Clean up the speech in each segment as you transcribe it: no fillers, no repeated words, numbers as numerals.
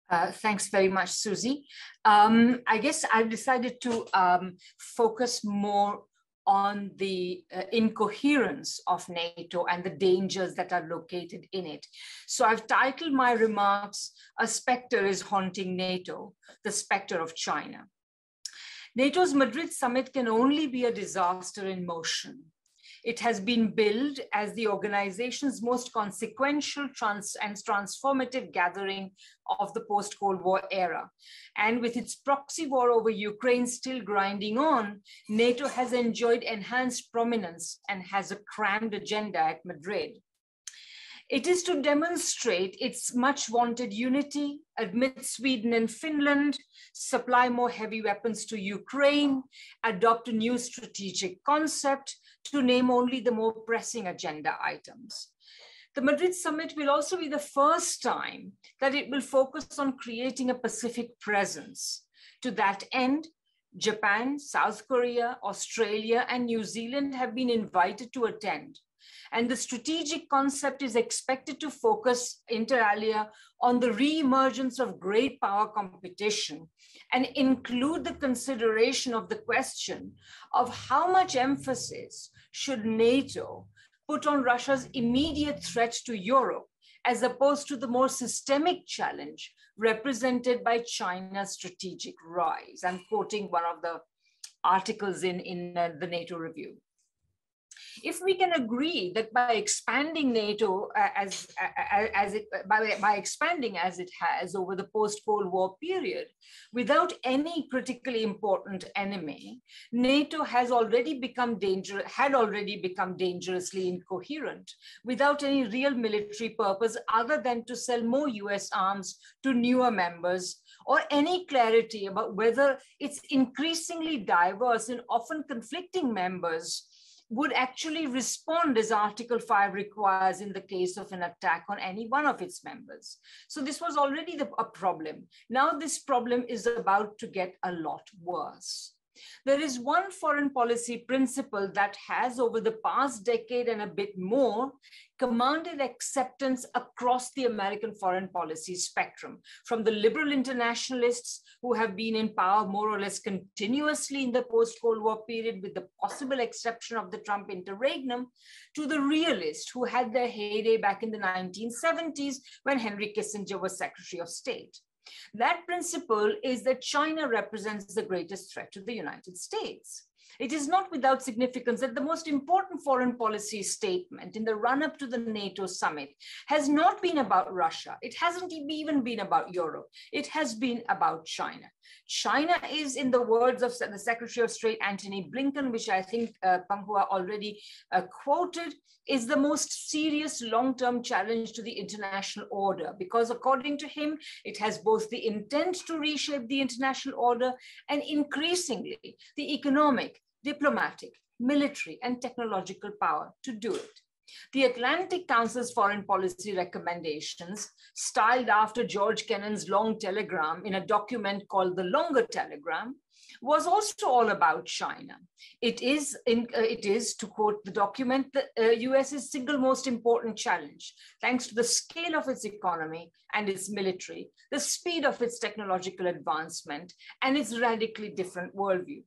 Thanks very much, Susie. I guess I've decided to focus more on the incoherence of NATO and the dangers that are located in it. So I've titled my remarks, "A Spectre is Haunting NATO, the Spectre of China." NATO's Madrid summit can only be a disaster in motion. It has been billed as the organization's most consequential and transformative gathering of the post-Cold War era. And with its proxy war over Ukraine still grinding on, NATO has enjoyed enhanced prominence and has a crammed agenda at Madrid. It is to demonstrate its much wanted unity, admit Sweden and Finland, supply more heavy weapons to Ukraine, adopt a new strategic concept, to name only the more pressing agenda items. The Madrid summit will also be the first time that it will focus on creating a Pacific presence. To that end, Japan, South Korea, Australia, and New Zealand have been invited to attend. And the strategic concept is expected to focus inter alia on the re-emergence of great power competition and include the consideration of the question of how much emphasis should NATO put on Russia's immediate threat to Europe, as opposed to the more systemic challenge represented by China's strategic rise. I'm quoting one of the articles in the NATO review. If we can agree that by expanding NATO by expanding as it has over the post-Cold War period, without any critically important enemy, NATO had already become dangerously incoherent, without any real military purpose other than to sell more US arms to newer members, or any clarity about whether its increasingly diverse and often conflicting members would actually respond as Article 5 requires in the case of an attack on any one of its members. So this was already a problem. Now this problem is about to get a lot worse. There is one foreign policy principle that has, over the past decade and a bit more, commanded acceptance across the American foreign policy spectrum, from the liberal internationalists who have been in power more or less continuously in the post-Cold War period, with the possible exception of the Trump interregnum, to the realists who had their heyday back in the 1970s when Henry Kissinger was Secretary of State. That principle is that China represents the greatest threat to the United States. It is not without significance that the most important foreign policy statement in the run-up to the NATO summit has not been about Russia. It hasn't even been about Europe. It has been about China. China is, in the words of the Secretary of State, Antony Blinken, which I think Panghua already quoted, is the most serious long-term challenge to the international order, because according to him, it has both the intent to reshape the international order and increasingly the economic, diplomatic, military, and technological power to do it. The Atlantic Council's foreign policy recommendations, styled after George Kennan's long telegram in a document called the Longer Telegram, was also all about China. It is, to quote the document, the US's single most important challenge, thanks to the scale of its economy and its military, the speed of its technological advancement, and its radically different worldview.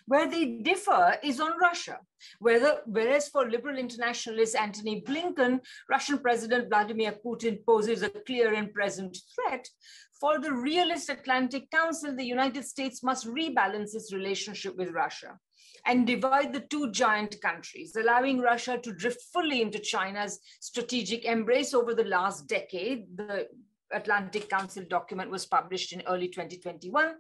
Where they differ is on Russia, whereas for liberal internationalist Antony Blinken, Russian President Vladimir Putin poses a clear and present threat. For the realist Atlantic Council, the United States must rebalance its relationship with Russia and divide the two giant countries, allowing Russia to drift fully into China's strategic embrace over the last decade. The Atlantic Council document was published in early 2021,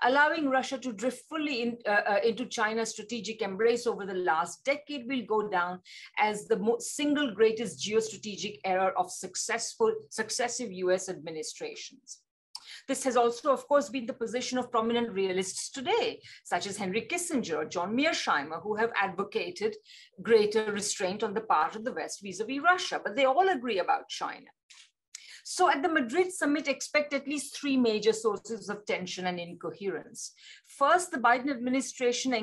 allowing Russia to drift fully into China's strategic embrace over the last decade will go down as the single greatest geostrategic error of successive US administrations. This has also, of course, been the position of prominent realists today, such as Henry Kissinger or John Mearsheimer, who have advocated greater restraint on the part of the West vis-a-vis Russia, but they all agree about China. So at the Madrid summit, expect at least three major sources of tension and incoherence. First, the Biden administration,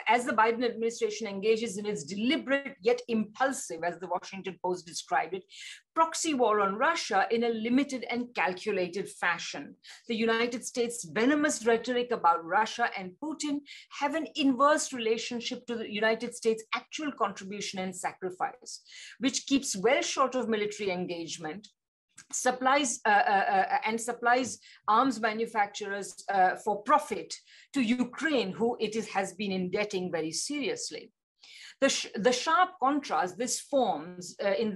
as the Biden administration engages in its deliberate yet impulsive, as the Washington Post described it, proxy war on Russia in a limited and calculated fashion. The United States' venomous rhetoric about Russia and Putin have an inverse relationship to the United States' actual contribution and sacrifice, which keeps well short of military engagement, supplies arms manufacturers for profit to Ukraine, who has been indebting very seriously. The sharp contrast this forms with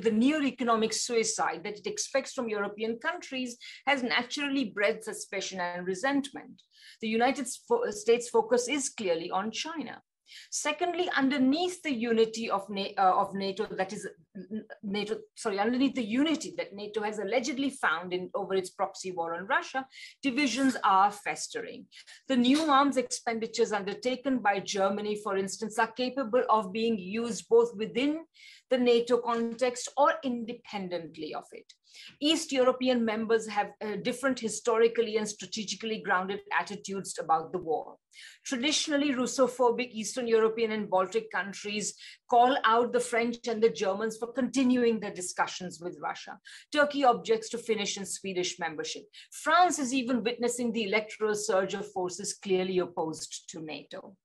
the near economic suicide that it expects from European countries has naturally bred suspicion and resentment. The United States' focus is clearly on China. Secondly, underneath the unity of NATO, underneath the unity that NATO has allegedly found over its proxy war on Russia, divisions are festering. The new arms expenditures undertaken by Germany, for instance, are capable of being used both within the NATO context or independently of it. East European members have different historically and strategically grounded attitudes about the war. Traditionally Russophobic Eastern European and Baltic countries call out the French and the Germans for continuing their discussions with Russia. Turkey objects to Finnish and Swedish membership. France is even witnessing the electoral surge of forces clearly opposed to NATO.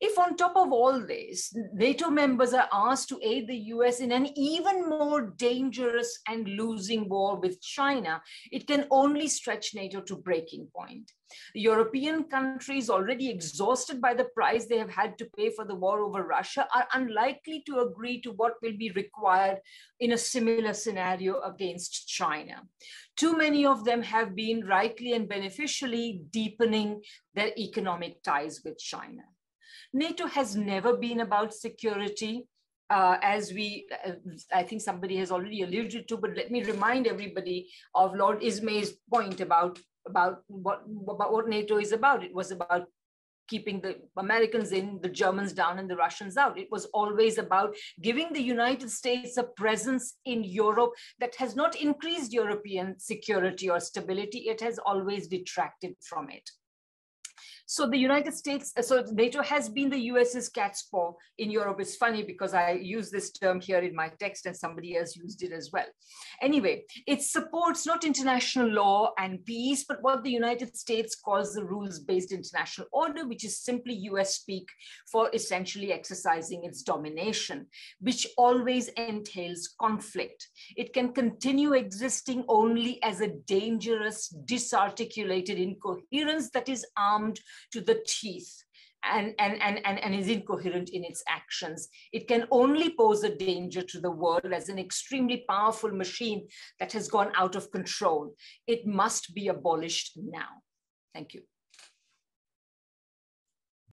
If on top of all this, NATO members are asked to aid the US in an even more dangerous and losing war with China, it can only stretch NATO to breaking point. The European countries, already exhausted by the price they have had to pay for the war over Russia, are unlikely to agree to what will be required in a similar scenario against China. Too many of them have been rightly and beneficially deepening their economic ties with China. NATO has never been about security, I think somebody has already alluded to, but let me remind everybody of Lord Ismay's point about what NATO is about. It was about keeping the Americans in, the Germans down, and the Russians out. It was always about giving the United States a presence in Europe that has not increased European security or stability. It has always detracted from it. So the United States, so NATO has been the US's cat's paw in Europe. It's funny because I use this term here in my text and somebody else used it as well. Anyway, it supports not international law and peace, but what the United States calls the rules-based international order, which is simply US speak for essentially exercising its domination, which always entails conflict. It can continue existing only as a dangerous, disarticulated incoherence that is armed to the teeth and is incoherent in its actions. It can only pose a danger to the world as an extremely powerful machine that has gone out of control. It must be abolished now. Thank you.